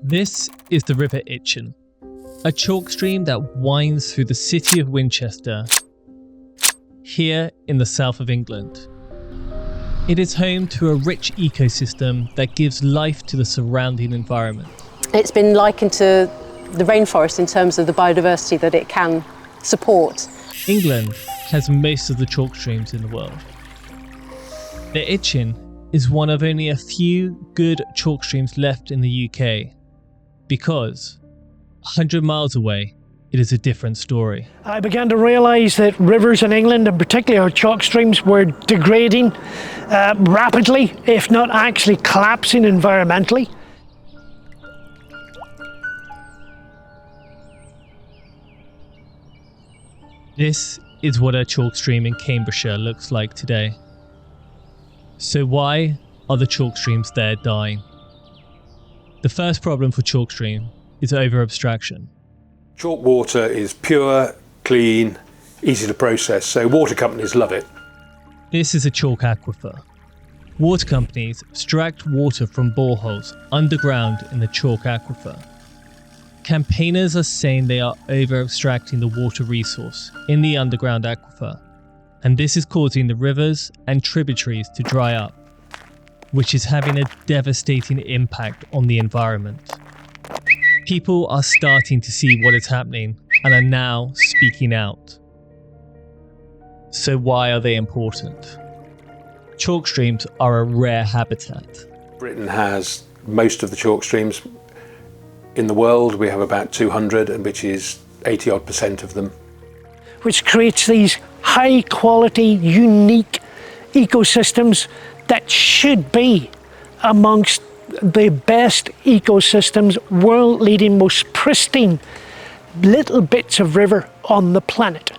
This is the River Itchen, a chalk stream that winds through the city of Winchester, here in the south of England. It is home to a rich ecosystem that gives life to the surrounding environment. It's been likened to the rainforest in terms of the biodiversity that it can support. England has most of the chalk streams in the world. The Itchen is one of only a few good chalk streams left in the UK, because 100 miles away, it is a different story. I began to realise that rivers in England, and particularly our chalk streams, were degrading rapidly, if not actually collapsing environmentally. This is what a chalk stream in Cambridgeshire looks like today. So why are the chalk streams there dying? The first problem for chalk stream is over-abstraction. Chalk water is pure, clean, easy to process, so water companies love it. This is a chalk aquifer. Water companies abstract water from boreholes underground in the chalk aquifer. Campaigners are saying they are over-abstracting the water resource in the underground aquifer, and this is causing the rivers and tributaries to dry up, which is having a devastating impact on the environment. People are starting to see what is happening and are now speaking out. So why are they important? Chalk streams are a rare habitat. Britain has most of the chalk streams. In the world, we have about 200, and which is 80% of them. Which creates these high quality, unique ecosystems that should be amongst the best ecosystems, world-leading, most pristine little bits of river on the planet.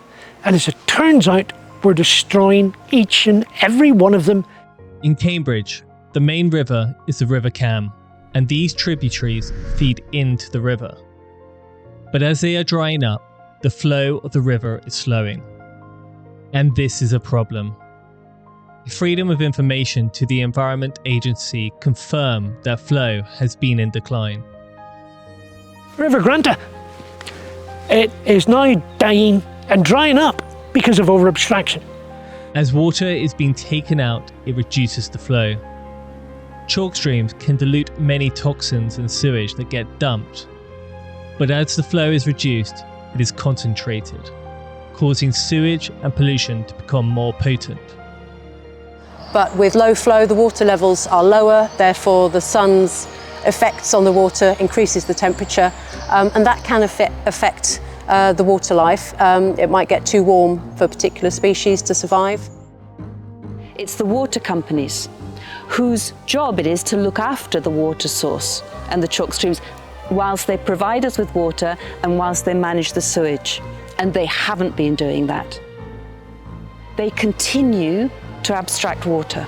And as it turns out, we're destroying each and every one of them. In Cambridge, the main river is the River Cam, and these tributaries feed into the river. But as they are drying up, the flow of the river is slowing. And this is a problem. Freedom of Information to the Environment Agency confirm that flow has been in decline. River Granta, it is now dying and drying up because of over-abstraction. As water is being taken out, it reduces the flow. Chalk streams can dilute many toxins and sewage that get dumped. But as the flow is reduced, it is concentrated, causing sewage and pollution to become more potent. But with low flow, the water levels are lower, therefore the sun's effects on the water increases the temperature, and that can affect the water life. It might get too warm for particular species to survive. It's the water companies whose job it is to look after the water source and the chalk streams whilst they provide us with water and whilst they manage the sewage. And they haven't been doing that. They continue to abstract water,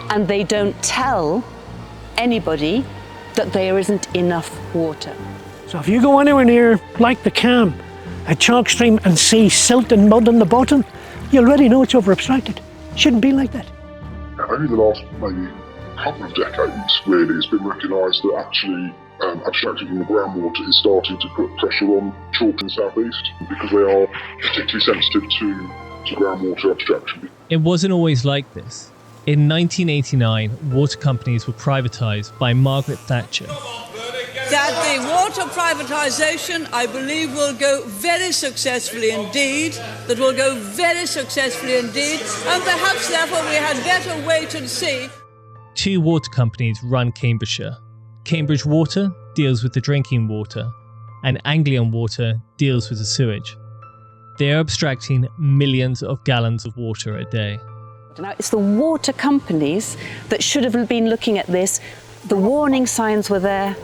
and they don't tell anybody that there isn't enough water. So if you go anywhere near, like the Cam, a chalk stream, and see silt and mud on the bottom, you already know it's over-abstracted. Shouldn't be like that. Only the last maybe couple of decades, really, it's been recognised that actually abstracting from the groundwater is starting to put pressure on chalk in the southeast, because they are particularly sensitive to groundwater abstraction. It wasn't always like this. In 1989, water companies were privatised by Margaret Thatcher. That the water privatisation, I believe, will go very successfully indeed. That will go very successfully indeed. And perhaps, therefore, we had better wait and see. Two water companies run Cambridgeshire. Cambridge Water deals with the drinking water, and Anglian Water deals with the sewage. They are abstracting millions of gallons of water a day. Now, it's the water companies that should have been looking at this. The warning signs were there.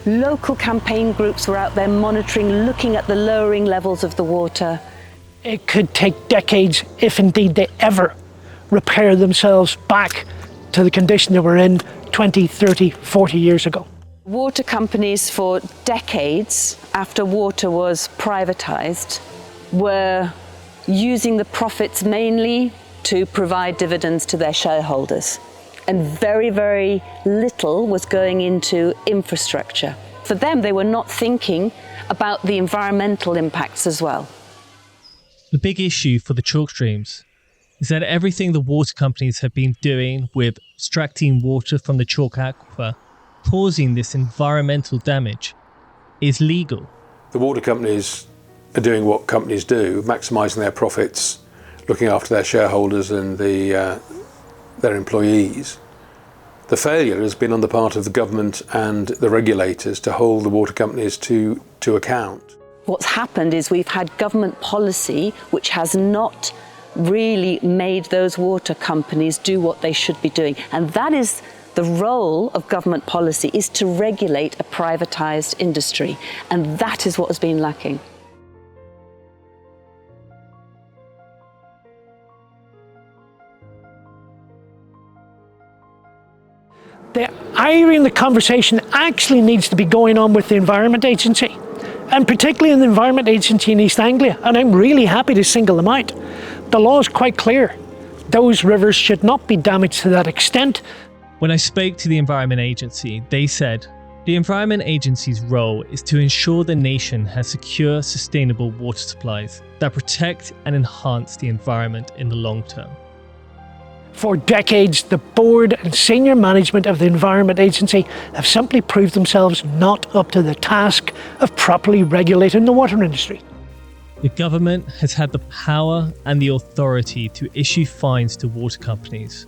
Local campaign groups were out there monitoring, looking at the lowering levels of the water. It could take decades, if indeed they ever repair themselves back to the condition they were in 20, 30, 40 years ago. Water companies for decades, after water was privatised, were using the profits mainly to provide dividends to their shareholders. And very, very little was going into infrastructure. For them, they were not thinking about the environmental impacts as well. The big issue for the chalk streams is that everything the water companies have been doing with extracting water from the chalk aquifer, causing this environmental damage, is legal. The water companies are doing what companies do, maximising their profits, looking after their shareholders and their employees. The failure has been on the part of the government and the regulators to hold the water companies to account. What's happened is we've had government policy which has not really made those water companies do what they should be doing. And that is the role of government policy, is to regulate a privatised industry. And that is what has been lacking. The irony in the conversation actually needs to be going on with the Environment Agency, and particularly in the Environment Agency in East Anglia, and I'm really happy to single them out. The law is quite clear. Those rivers should not be damaged to that extent. When I spoke to the Environment Agency, they said, the Environment Agency's role is to ensure the nation has secure, sustainable water supplies that protect and enhance the environment in the long term. For decades, the board and senior management of the Environment Agency have simply proved themselves not up to the task of properly regulating the water industry. The government has had the power and the authority to issue fines to water companies.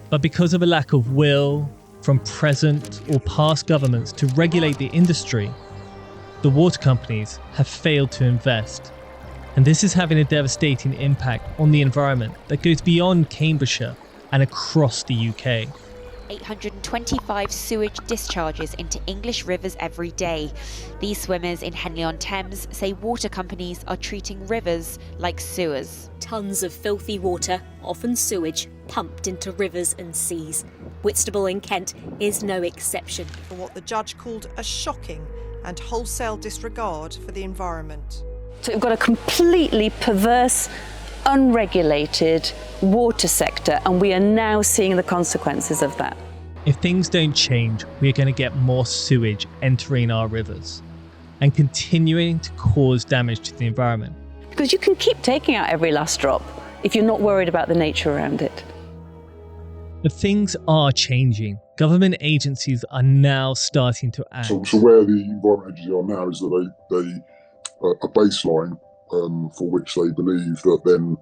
But because of a lack of will from present or past governments to regulate the industry, the water companies have failed to invest. And this is having a devastating impact on the environment that goes beyond Cambridgeshire and across the UK. 825 sewage discharges into English rivers every day. These swimmers in Henley-on-Thames say water companies are treating rivers like sewers. Tons of filthy water, often sewage, pumped into rivers and seas. Whitstable in Kent is no exception. For what the judge called a shocking and wholesale disregard for the environment. So we've got a completely perverse, unregulated water sector, and we are now seeing the consequences of that. If things don't change, we are going to get more sewage entering our rivers and continuing to cause damage to the environment. Because you can keep taking out every last drop if you're not worried about the nature around it. But things are changing. Government agencies are now starting to act. So where the Environment Agency are now is that they a baseline for which they believe that then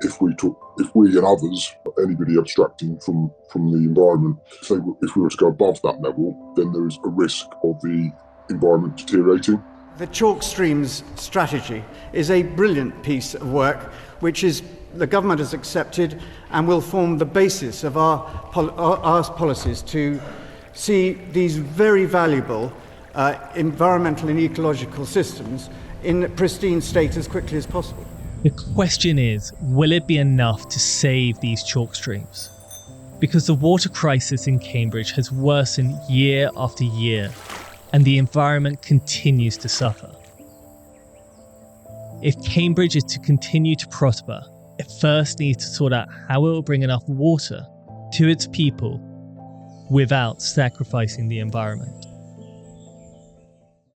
if we and others, anybody abstracting from the environment, if we were to go above that level, then there is a risk of the environment deteriorating. The chalk streams strategy is a brilliant piece of work which the government has accepted and will form the basis of our policies to see these very valuable environmental and ecological systems in pristine state as quickly as possible. The question is, will it be enough to save these chalk streams? Because the water crisis in Cambridge has worsened year after year, and the environment continues to suffer. If Cambridge is to continue to prosper, it first needs to sort out how it will bring enough water to its people without sacrificing the environment.